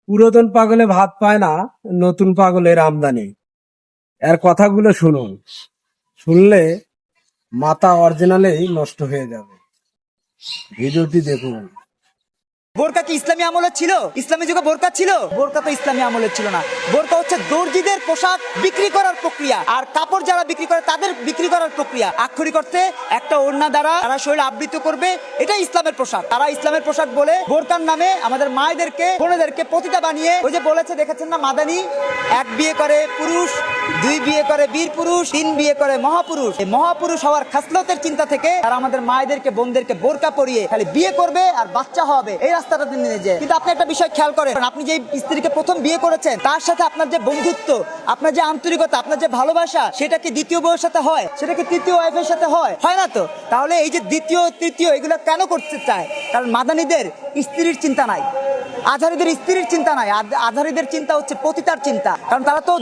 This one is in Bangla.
পুরাতন পাগলে ভাত পায় না, নতুন পাগলের আমদানি। এর কথাগুলো শুনুন, শুনলে মাথা অরিজিনালেই নষ্ট হয়ে যাবে। ভিডিওটি দেখুন। বোরকা কি ইসলামী আমলের ছিল? ইসলামী যুগে বোরকা ছিল? বোরকা তো ইসলামী আমলের ছিল না। বোরকা হচ্ছে দর্জিদের পোশাক বিক্রি করার প্রক্রিয়া, আর কাপড় যারা বিক্রি করে তাদের বিক্রি করার প্রক্রিয়া। আক্ষরিক অর্থে একটা ওড়না দ্বারা তারা শরীর আবৃত করবে, এটা ইসলামের পোশাক। তারা ইসলামের পোশাক বলে বোরকার নামে আমাদের মায়েদেরকে বোনেদেরকে পতিতা বানিয়ে, ওই যে বলেছে দেখেছেন না মাদানি, এক বিয়ে করে পুরুষ, দুই বিয়ে করে বীর পুরুষ, তিন বিয়ে করে মহাপুরুষ। এই মহাপুরুষ হওয়ার খাসলতের চিন্তা থেকে তারা আমাদের মায়েদেরকে বোনদেরকে বোরকা পরিয়ে খালি বিয়ে করবে আর বাচ্চা হবে, এই রাস্তাটা তিনি নিয়ে যায়। কিন্তু আপনি একটা বিষয় খেয়াল করেন, আপনি যে স্ত্রীকে প্রথম বিয়ে করেছেন তার সাথে আপনার যে বন্ধুত্ব, আপনার যে আন্তরিকতা, আপনার যে ভালোবাসা, সেটা কি দ্বিতীয় বউয়ের সাথে হয়? সেটা কি তৃতীয় ওয়াইফের সাথে হয়? হয় না তো। তাহলে এই যে দ্বিতীয় তৃতীয় এগুলো কেন করতে চায়? কারণ মাদানীদের স্ত্রীর চিন্তা নাই, আজহারীদের স্ত্রীর চিন্তা নাই, আজহারীদের চিন্তা হচ্ছে পতিতার চিন্তা। কারণ তারা তো